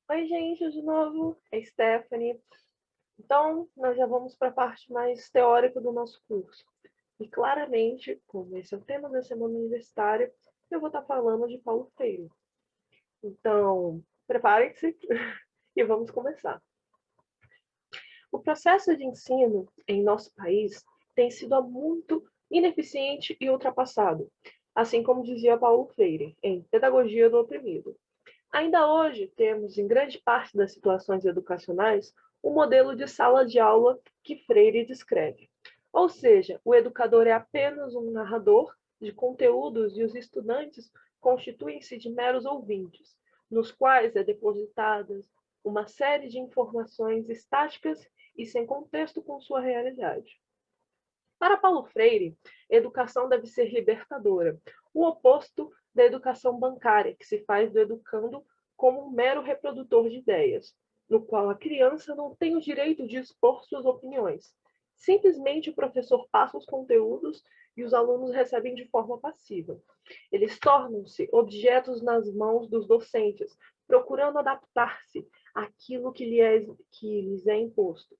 Oi, gente, de novo, é Stephanie. Então, nós já vamos para a parte mais teórica do nosso curso. E claramente, como esse é o tema da semana universitária, eu vou estar falando de Paulo Freire. Então, preparem-se e vamos começar. O processo de ensino em nosso país tem sido muito ineficiente e ultrapassado, assim como dizia Paulo Freire, em Pedagogia do Oprimido. Ainda hoje, temos, em grande parte das situações educacionais, o modelo de sala de aula que Freire descreve. Ou seja, o educador é apenas um narrador de conteúdos e os estudantes constituem-se de meros ouvintes, nos quais é depositada uma série de informações estáticas e sem contexto com sua realidade. Para Paulo Freire, educação deve ser libertadora, o oposto da educação bancária, que se faz do educando como um mero reprodutor de ideias, no qual a criança não tem o direito de expor suas opiniões. Simplesmente o professor passa os conteúdos e os alunos recebem de forma passiva. Eles tornam-se objetos nas mãos dos docentes, procurando adaptar-se àquilo que lhes é imposto.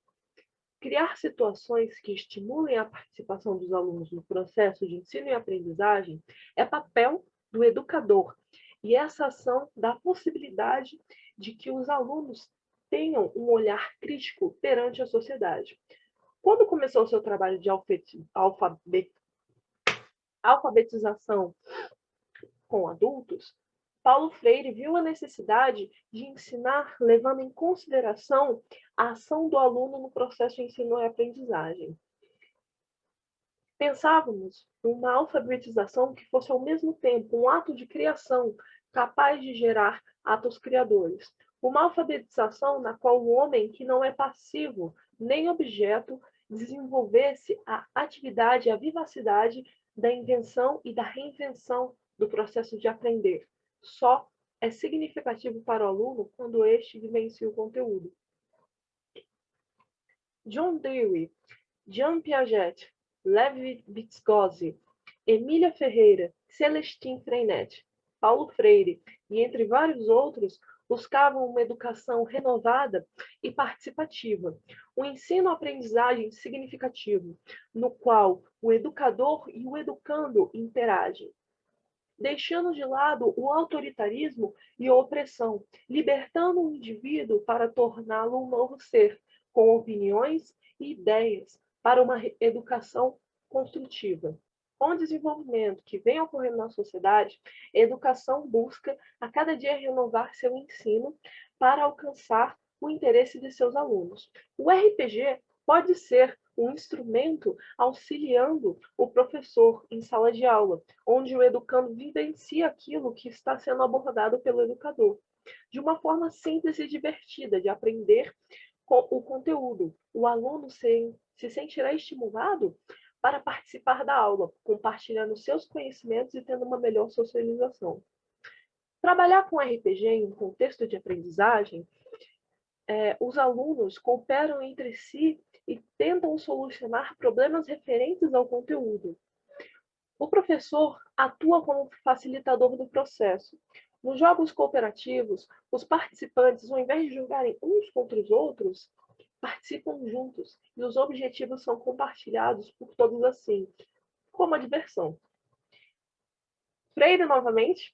Criar situações que estimulem a participação dos alunos no processo de ensino e aprendizagem é papel do educador, e essa ação dá a possibilidade de que os alunos tenham um olhar crítico perante a sociedade. Quando começou o seu trabalho de alfabetização com adultos, Paulo Freire viu a necessidade de ensinar levando em consideração a ação do aluno no processo de ensino e aprendizagem. Pensávamos numa alfabetização que fosse ao mesmo tempo um ato de criação capaz de gerar atos criadores. Uma alfabetização na qual o homem, que não é passivo nem objeto, desenvolvesse a atividade e a vivacidade da invenção e da reinvenção do processo de aprender. Só é significativo para o aluno quando este vivencia o conteúdo. John Dewey, Jean Piaget, Lev Vygotsky, Emília Ferreira, Celestine Freinet, Paulo Freire e entre vários outros buscavam uma educação renovada e participativa, um ensino-aprendizagem significativo, no qual o educador e o educando interagem, deixando de lado o autoritarismo e a opressão, libertando o indivíduo para torná-lo um novo ser, com opiniões e ideias, para uma educação construtiva. Com o desenvolvimento que vem ocorrendo na sociedade, a educação busca a cada dia renovar seu ensino para alcançar o interesse de seus alunos. O RPG pode ser um instrumento auxiliando o professor em sala de aula, onde o educando vivencia aquilo que está sendo abordado pelo educador, de uma forma simples e divertida de aprender o conteúdo. O aluno se sentirá estimulado para participar da aula, compartilhando seus conhecimentos e tendo uma melhor socialização. Trabalhar com RPG em um contexto de aprendizagem, os alunos cooperam entre si e tentam solucionar problemas referentes ao conteúdo. O professor atua como facilitador do processo. Nos jogos cooperativos, os participantes, ao invés de jogarem uns contra os outros, participam juntos e os objetivos são compartilhados por todos assim, como a diversão. Freire, novamente.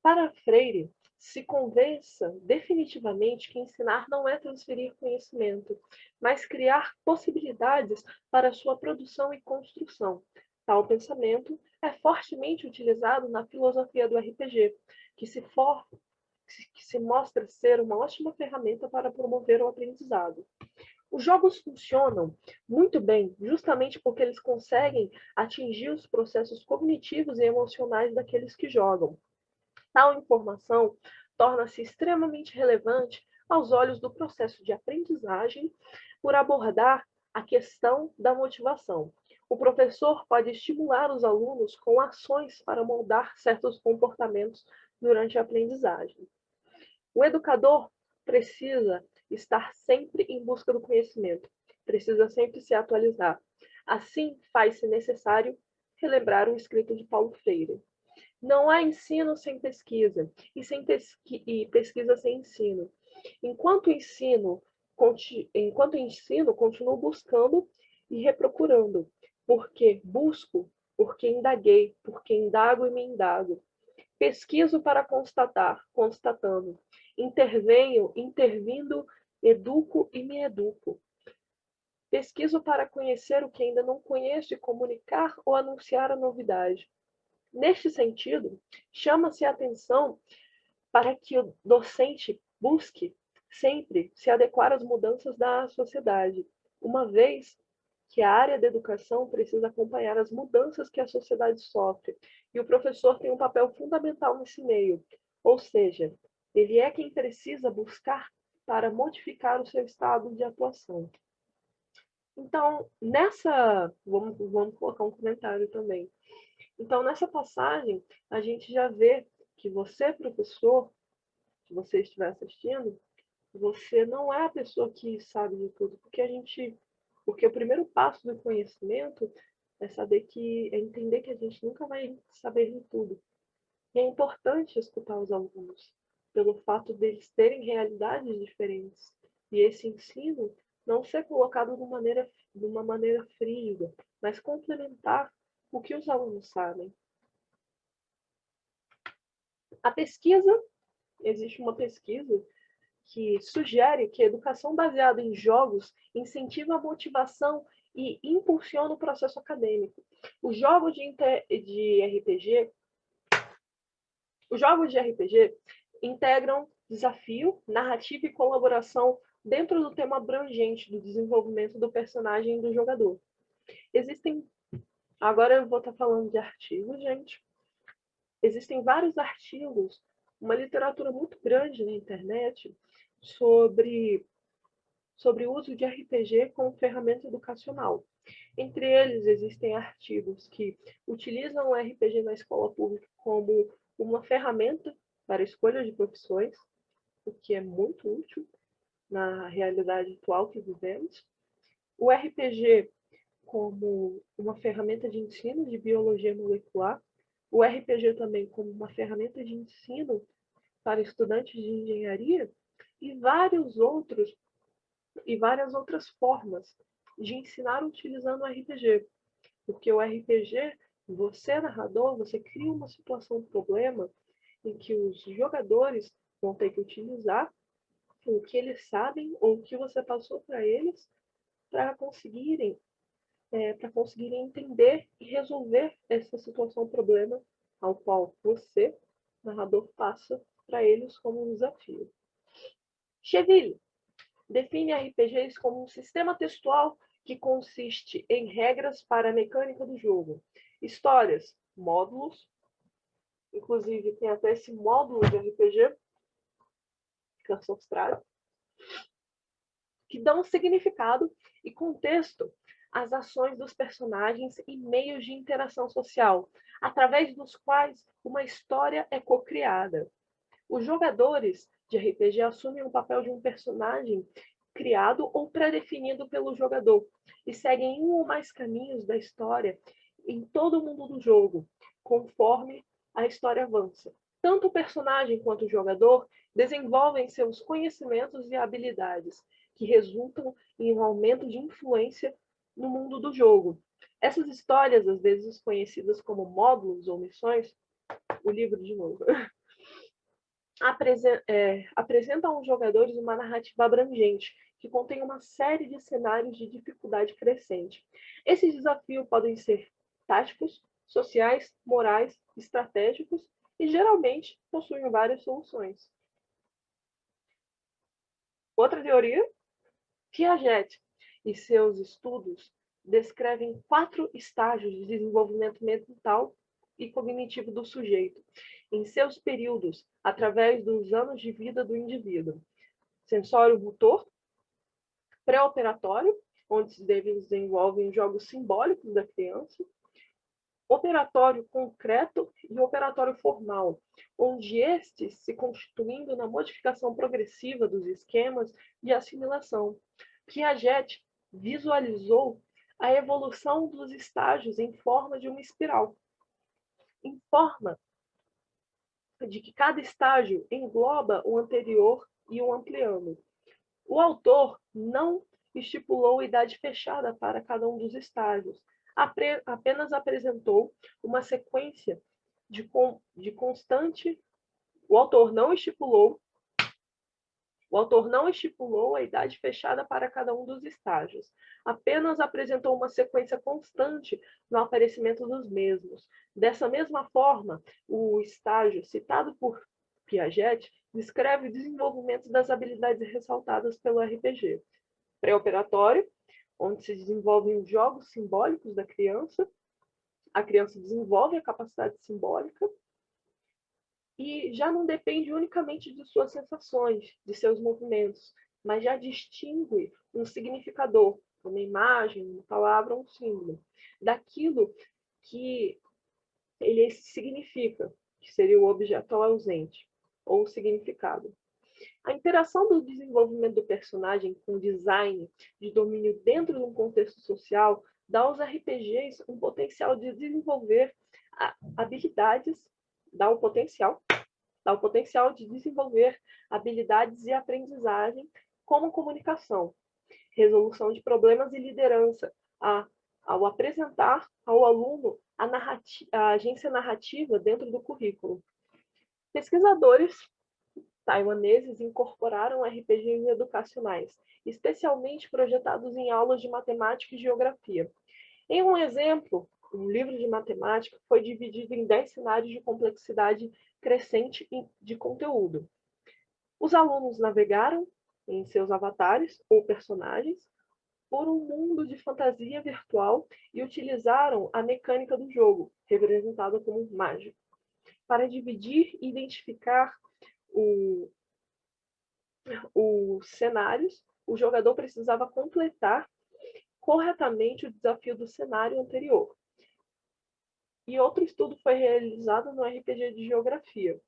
Para Freire, se convença definitivamente que ensinar não é transferir conhecimento, mas criar possibilidades para sua produção e construção. Tal pensamento é fortemente utilizado na filosofia do RPG, que se mostra ser uma ótima ferramenta para promover o aprendizado. Os jogos funcionam muito bem justamente porque eles conseguem atingir os processos cognitivos e emocionais daqueles que jogam. Tal informação torna-se extremamente relevante aos olhos do processo de aprendizagem por abordar a questão da motivação. O professor pode estimular os alunos com ações para moldar certos comportamentos durante a aprendizagem. O educador precisa estar sempre em busca do conhecimento, precisa sempre se atualizar. Assim, faz-se necessário relembrar o escrito de Paulo Freire. Não há ensino sem pesquisa e pesquisa sem ensino. Enquanto ensino, continuo buscando e reprocurando, porque busco, porque indaguei, porque indago e me indago. Pesquiso para constatar, constatando. Intervenho, intervindo, educo e me educo. Pesquiso para conhecer o que ainda não conheço e comunicar ou anunciar a novidade. Neste sentido, chama-se a atenção para que o docente busque sempre se adequar às mudanças da sociedade, uma vez que a área da educação precisa acompanhar as mudanças que a sociedade sofre, e o professor tem um papel fundamental nesse meio, ou seja, ele é quem precisa buscar para modificar o seu estado de atuação. Então, vamos colocar um comentário também. Então, nessa passagem, a gente já vê que você, professor, se você estiver assistindo, você não é a pessoa que sabe de tudo, porque o primeiro passo do conhecimento é entender que a gente nunca vai saber de tudo. E é importante escutar os alunos, pelo fato deles terem realidades diferentes. E esse ensino não ser colocado de uma maneira fria, mas complementar o que os alunos sabem. A pesquisa, existe uma pesquisa que sugere que a educação baseada em jogos incentiva a motivação e impulsiona o processo acadêmico. Os jogos de RPG, os jogos de RPG integram desafio, narrativa e colaboração dentro do tema abrangente do desenvolvimento do personagem e do jogador. Agora eu vou estar falando de artigos, gente. Existem vários artigos, uma literatura muito grande na internet sobre o uso de RPG como ferramenta educacional. Entre eles, existem artigos que utilizam o RPG na escola pública como uma ferramenta para escolha de profissões, o que é muito útil na realidade atual que vivemos. O RPG como uma ferramenta de ensino de biologia molecular. O RPG também como uma ferramenta de ensino para estudantes de engenharia e várias outras formas de ensinar utilizando o RPG. Porque o RPG, você narrador, você cria uma situação, um problema em que os jogadores vão ter que utilizar o que eles sabem ou o que você passou para eles para conseguirem entender e resolver essa situação, problema ao qual você, narrador, passa para eles como um desafio. Cheville define RPGs como um sistema textual que consiste em regras para a mecânica do jogo, histórias, módulos, inclusive tem até esse módulo de RPG, Canção Astral, que dão significado e contexto às ações dos personagens e meios de interação social, através dos quais uma história é cocriada. Os jogadores de RPG assumem o papel de um personagem criado ou pré-definido pelo jogador e seguem um ou mais caminhos da história em todo o mundo do jogo, conforme a história avança. Tanto o personagem quanto o jogador desenvolvem seus conhecimentos e habilidades, que resultam em um aumento de influência no mundo do jogo. Essas histórias, às vezes conhecidas como módulos ou missões, o livro de novo, apresentam aos jogadores uma narrativa abrangente, que contém uma série de cenários de dificuldade crescente. Esses desafios podem ser táticos, sociais, morais, estratégicos e geralmente possuem várias soluções. Outra teoria, Piaget e seus estudos descrevem 4 estágios de desenvolvimento mental e cognitivo do sujeito, em seus períodos, através dos anos de vida do indivíduo. Sensório motor, pré-operatório, onde se desenvolvem jogos simbólicos da criança, operatório concreto e operatório formal, onde estes se constituindo na modificação progressiva dos esquemas de assimilação. Piaget visualizou a evolução dos estágios em forma de uma espiral. Em forma de que cada estágio engloba o anterior e o ampliando. O autor não estipulou idade fechada para cada um dos estágios, apenas apresentou uma sequência de constante. O autor não estipulou a idade fechada para cada um dos estágios, apenas apresentou uma sequência constante no aparecimento dos mesmos. Dessa mesma forma, o estágio citado por Piaget descreve o desenvolvimento das habilidades ressaltadas pelo RPG. Pré-operatório, onde se desenvolvem os jogos simbólicos da criança, a criança desenvolve a capacidade simbólica, e já não depende unicamente de suas sensações, de seus movimentos, mas já distingue um significador, uma imagem, uma palavra, um símbolo, daquilo que ele significa, que seria o objeto ausente, ou o significado. A interação do desenvolvimento do personagem com o design de domínio dentro de um contexto social dá aos RPGs um potencial de desenvolver habilidades, dá o potencial de desenvolver habilidades e aprendizagem, como comunicação, resolução de problemas e liderança, ao apresentar ao aluno a agência narrativa dentro do currículo. Pesquisadores taiwaneses incorporaram RPGs educacionais, especialmente projetados em aulas de matemática e geografia. Em um exemplo, um livro de matemática foi dividido em 10 cenários de complexidade crescente de conteúdo. Os alunos navegaram em seus avatares ou personagens por um mundo de fantasia virtual e utilizaram a mecânica do jogo, representada como mágico. Para dividir e identificar os cenários, o jogador precisava completar corretamente o desafio do cenário anterior. E outro estudo foi realizado no RPG de Geografia.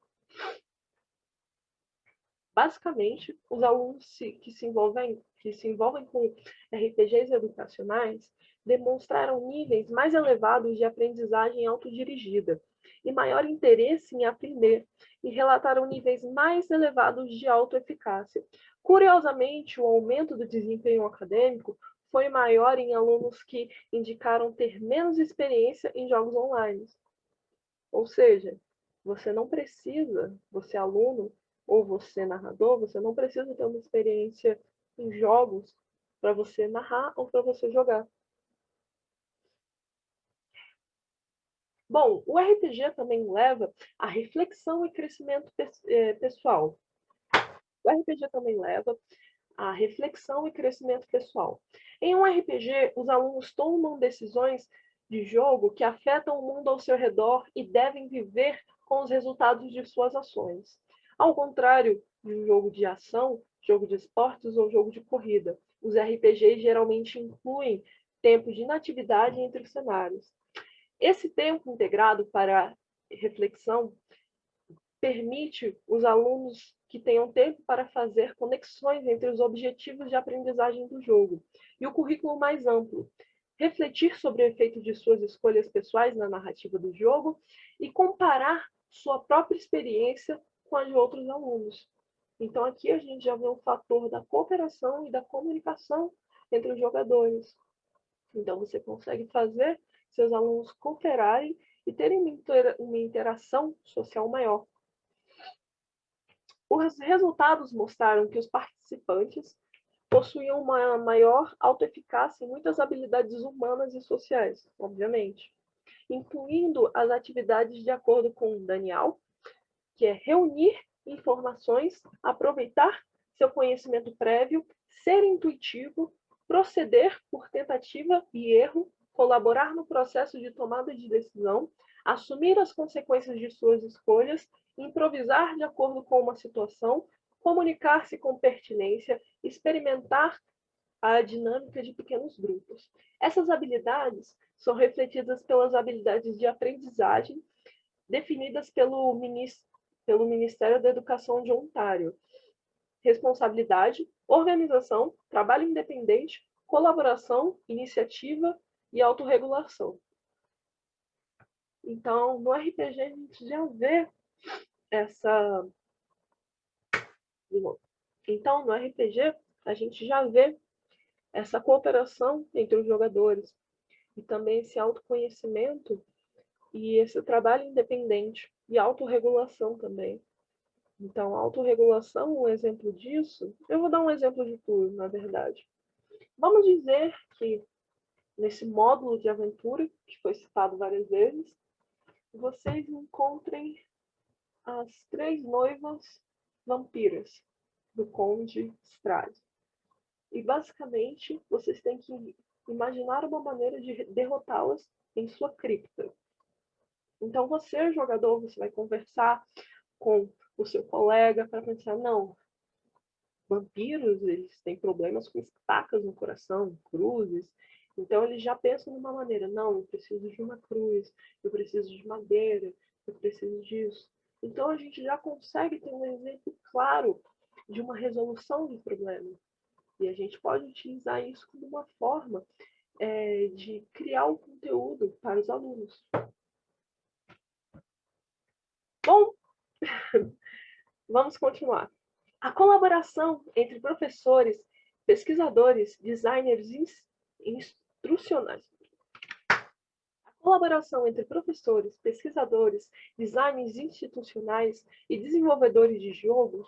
Basicamente, os alunos que se envolvem com RPGs educacionais demonstraram níveis mais elevados de aprendizagem autodirigida e maior interesse em aprender, e relataram níveis mais elevados de autoeficácia. Curiosamente, o aumento do desempenho acadêmico foi maior em alunos que indicaram ter menos experiência em jogos online. Ou seja, você não precisa, você aluno ou você narrador, você não precisa ter uma experiência em jogos para você narrar ou para você jogar. Bom, o RPG também leva a reflexão e crescimento pessoal. O RPG também leva a reflexão e crescimento pessoal. Em um RPG, os alunos tomam decisões de jogo que afetam o mundo ao seu redor e devem viver com os resultados de suas ações. Ao contrário de um jogo de ação, jogo de esportes ou jogo de corrida, os RPGs geralmente incluem tempo de inatividade entre os cenários. Esse tempo integrado para reflexão permite os alunos que tenham tempo para fazer conexões entre os objetivos de aprendizagem do jogo e o currículo mais amplo, refletir sobre o efeito de suas escolhas pessoais na narrativa do jogo e comparar sua própria experiência com a de outros alunos. Então aqui a gente já vê um fator da cooperação e da comunicação entre os jogadores. Então você consegue fazer seus alunos cooperarem e terem uma interação social maior. Os resultados mostraram que os participantes possuíam uma maior autoeficácia em muitas habilidades humanas e sociais, obviamente, incluindo as atividades de acordo com Daniel, que é reunir informações, aproveitar seu conhecimento prévio, ser intuitivo, proceder por tentativa e erro, colaborar no processo de tomada de decisão, assumir as consequências de suas escolhas, improvisar de acordo com uma situação, comunicar-se com pertinência, experimentar a dinâmica de pequenos grupos. Essas habilidades são refletidas pelas habilidades de aprendizagem definidas pelo Ministério da Educação de Ontário. Responsabilidade, organização, trabalho independente, colaboração, iniciativa e autorregulação. Então, no RPG, a gente já vê essa... Então, no RPG, a gente já vê essa cooperação entre os jogadores e também esse autoconhecimento e esse trabalho independente e autorregulação também. Então, autorregulação, um exemplo disso, eu vou dar um exemplo de tudo, na verdade. Vamos dizer que nesse módulo de aventura, que foi citado várias vezes, vocês encontrem as 3 noivas vampiras do Conde Strade. E, basicamente, vocês têm que imaginar uma maneira de derrotá-las em sua cripta. Então, você, jogador, você vai conversar com o seu colega para pensar, não, vampiros, eles têm problemas com estacas no coração, cruzes. Então, eles já pensam numa maneira, não, eu preciso de uma cruz, eu preciso de madeira, eu preciso disso. Então, a gente já consegue ter um exemplo claro de uma resolução de problema. E a gente pode utilizar isso como uma forma de criar um conteúdo para os alunos. Bom, vamos continuar. A colaboração entre professores, pesquisadores, designers instrucionais. A colaboração entre professores, pesquisadores, designers institucionais e desenvolvedores de jogos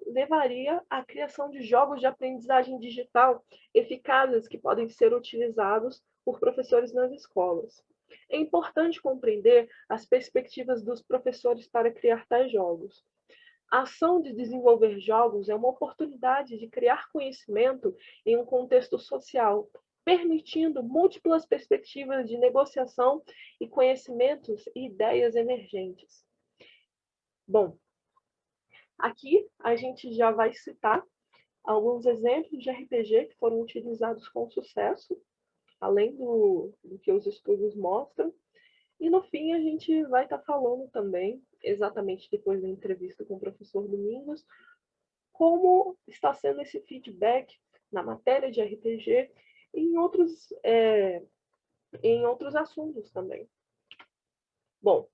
levaria à criação de jogos de aprendizagem digital eficazes que podem ser utilizados por professores nas escolas. É importante compreender as perspectivas dos professores para criar tais jogos. A ação de desenvolver jogos é uma oportunidade de criar conhecimento em um contexto social, permitindo múltiplas perspectivas de negociação e conhecimentos e ideias emergentes. Bom, aqui a gente já vai citar alguns exemplos de RPG que foram utilizados com sucesso, além do que os estudos mostram. E no fim a gente vai estar falando também, exatamente depois da entrevista com o professor Domingos, como está sendo esse feedback na matéria de RPG e em outros assuntos também. Bom,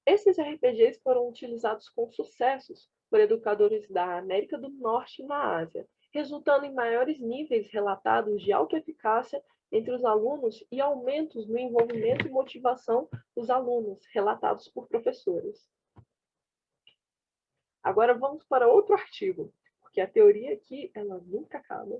esses RPGs foram utilizados com sucessos por educadores da América do Norte e na Ásia, resultando em maiores níveis relatados de autoeficácia entre os alunos e aumentos no envolvimento e motivação dos alunos, relatados por professores. Agora vamos para outro artigo, porque a teoria aqui ela nunca acaba.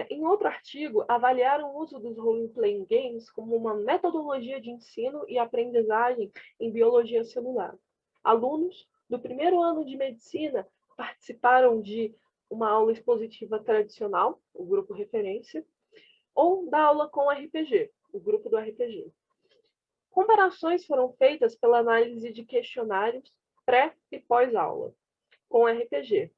Em outro artigo, avaliaram o uso dos role-playing games como uma metodologia de ensino e aprendizagem em biologia celular. Alunos do primeiro ano de medicina participaram de uma aula expositiva tradicional, o grupo referência, ou da aula com RPG, o grupo do RPG. Comparações foram feitas pela análise de questionários pré e pós-aula com RPG,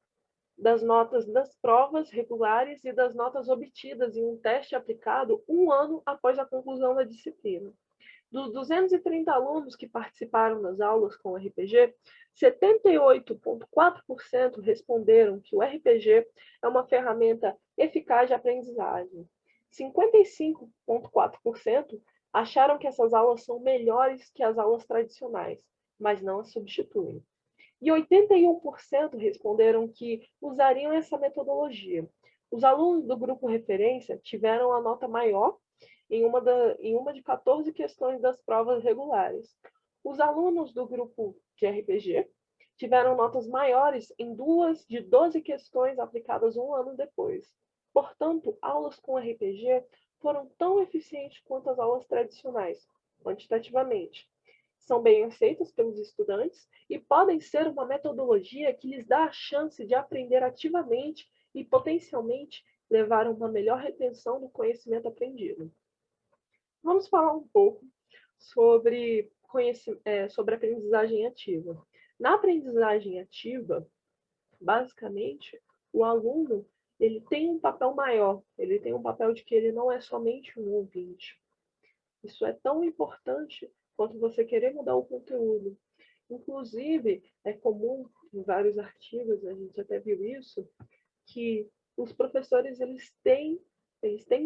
das notas das provas regulares e das notas obtidas em um teste aplicado um ano após a conclusão da disciplina. Dos 230 alunos que participaram das aulas com RPG, 78,4% responderam que o RPG é uma ferramenta eficaz de aprendizagem. 55,4% acharam que essas aulas são melhores que as aulas tradicionais, mas não as substituem. E 81% responderam que usariam essa metodologia. Os alunos do grupo referência tiveram a nota maior em uma de 14 questões das provas regulares. Os alunos do grupo de RPG tiveram notas maiores em 2 de 12 questões aplicadas um ano depois. Portanto, aulas com RPG foram tão eficientes quanto as aulas tradicionais, quantitativamente. São bem aceitas pelos estudantes e podem ser uma metodologia que lhes dá a chance de aprender ativamente e, potencialmente, levar a uma melhor retenção do conhecimento aprendido. Vamos falar um pouco sobre aprendizagem ativa. Na aprendizagem ativa, basicamente, o aluno ele tem um papel maior, ele tem um papel de que ele não é somente um ouvinte. Isso é tão importante quanto você querer mudar o conteúdo. Inclusive, é comum em vários artigos, a gente até viu isso, que os professores eles têm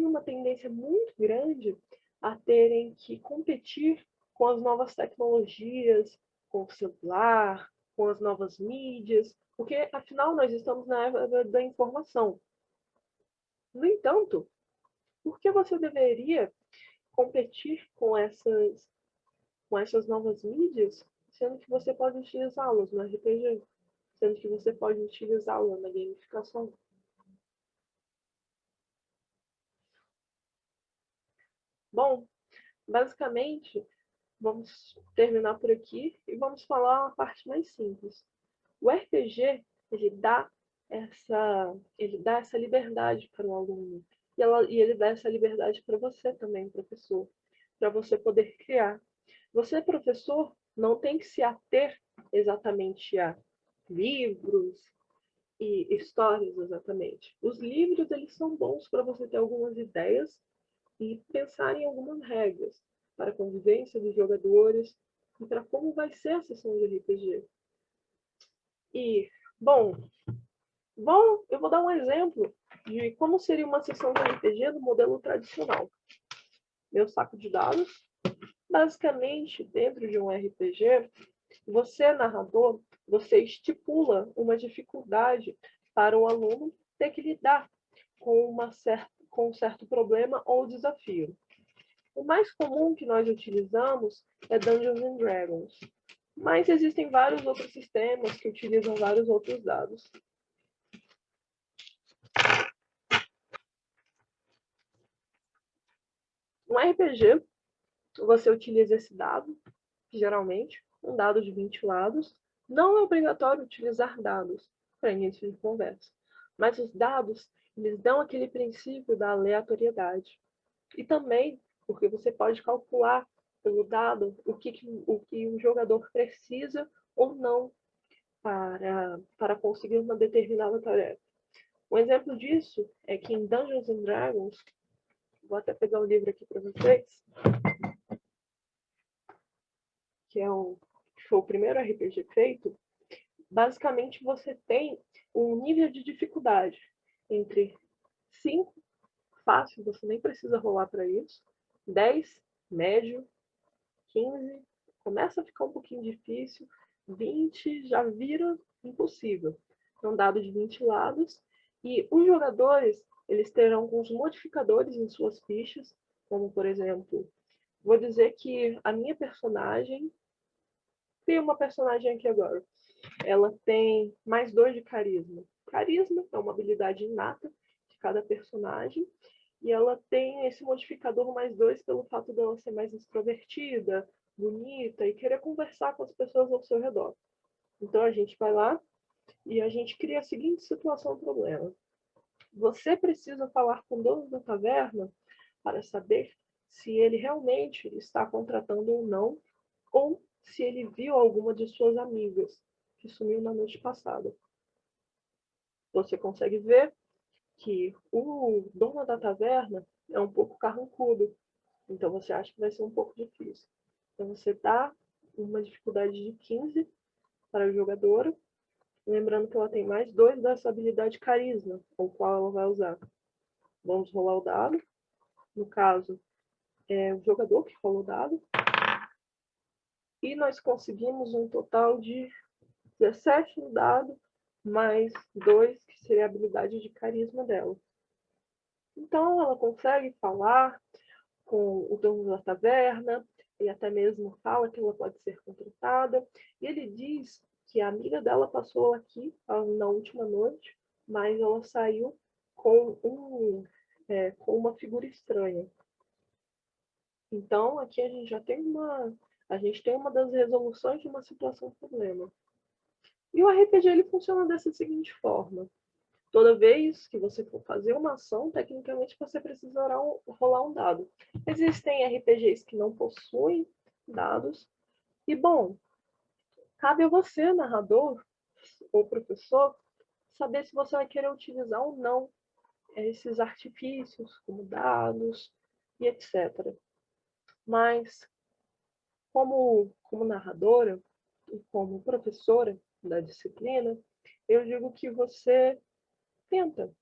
uma tendência muito grande a terem que competir com as novas tecnologias, com o celular, com as novas mídias, porque afinal nós estamos na era da informação. No entanto, por que você deveria competir com essas novas mídias, sendo que você pode utilizá-las no RPG, sendo que você pode utilizá-la na gamificação? Bom, basicamente, vamos terminar por aqui e vamos falar a parte mais simples. O RPG, ele dá essa liberdade para o aluno. E ele dá essa liberdade para você também, professor, para você poder criar. Você, professor, não tem que se ater exatamente a livros e histórias, exatamente. Os livros, eles são bons para você ter algumas ideias e pensar em algumas regras para a convivência dos jogadores e para como vai ser a sessão de RPG. E, eu vou dar um exemplo de como seria uma sessão de RPG no modelo tradicional. Meu saco de dados, basicamente, dentro de um RPG, você, narrador, você estipula uma dificuldade para o aluno ter que lidar com um certo problema ou desafio. O mais comum que nós utilizamos é Dungeons and Dragons, mas existem vários outros sistemas que utilizam vários outros dados. No RPG, você utiliza esse dado, geralmente, um dado de 20 lados. Não é obrigatório utilizar dados para início de conversa, mas os dados, eles dão aquele princípio da aleatoriedade. E também porque você pode calcular pelo dado o que um jogador precisa ou não para conseguir uma determinada tarefa. Um exemplo disso é que em Dungeons and Dragons, vou até pegar o livro aqui para vocês, que foi o primeiro RPG feito, basicamente você tem um nível de dificuldade entre 5, fácil, você nem precisa rolar para isso, 10, médio, 15, começa a ficar um pouquinho difícil, 20 já vira impossível. São dados de 20 lados e os jogadores, eles terão alguns modificadores em suas fichas, como por exemplo, vou dizer que a minha personagem, tem uma personagem aqui agora, ela tem mais 2 de carisma. Carisma é uma habilidade inata de cada personagem, e ela tem esse modificador mais 2 pelo fato dela ser mais extrovertida, bonita e querer conversar com as pessoas ao seu redor. Então a gente vai lá e a gente cria a seguinte situação problema. Você precisa falar com o dono da taverna para saber se ele realmente está contratando ou não, ou se ele viu alguma de suas amigas que sumiu na noite passada. Você consegue ver que o dono da taverna é um pouco carrancudo, então você acha que vai ser um pouco difícil. Então você dá uma dificuldade de 15 para a jogadora, lembrando que ela tem mais 2 dessa habilidade carisma, o qual ela vai usar. Vamos rolar o dado. No caso, é o jogador que rolou o dado. E nós conseguimos um total de 17 no dado, mais 2, que seria a habilidade de carisma dela. Então, ela consegue falar com o dono da taverna, e até mesmo fala que ela pode ser contratada. E ele diz que a amiga dela passou aqui na última noite, mas ela saiu com uma figura estranha. Então, aqui a gente tem uma das resoluções de uma situação problema. E o RPG ele funciona dessa seguinte forma. Toda vez que você for fazer uma ação, tecnicamente você precisa rolar um dado. Existem RPGs que não possuem dados. E, bom, cabe a você, narrador ou professor, saber se você vai querer utilizar ou não esses artifícios, como dados e etc. Mas, como narradora e como professora da disciplina, eu digo que tenta.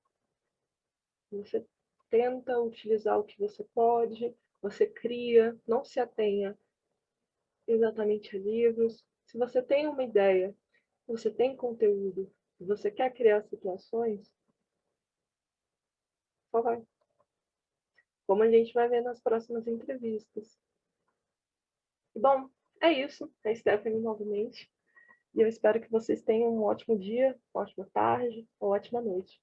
Você tenta utilizar o que você pode, você cria, não se atenha exatamente a livros. Se você tem uma ideia, você tem conteúdo, você quer criar situações, só vai. Como a gente vai ver nas próximas entrevistas. Bom, é isso. É a Stephanie novamente. E eu espero que vocês tenham um ótimo dia, uma ótima tarde, uma ótima noite.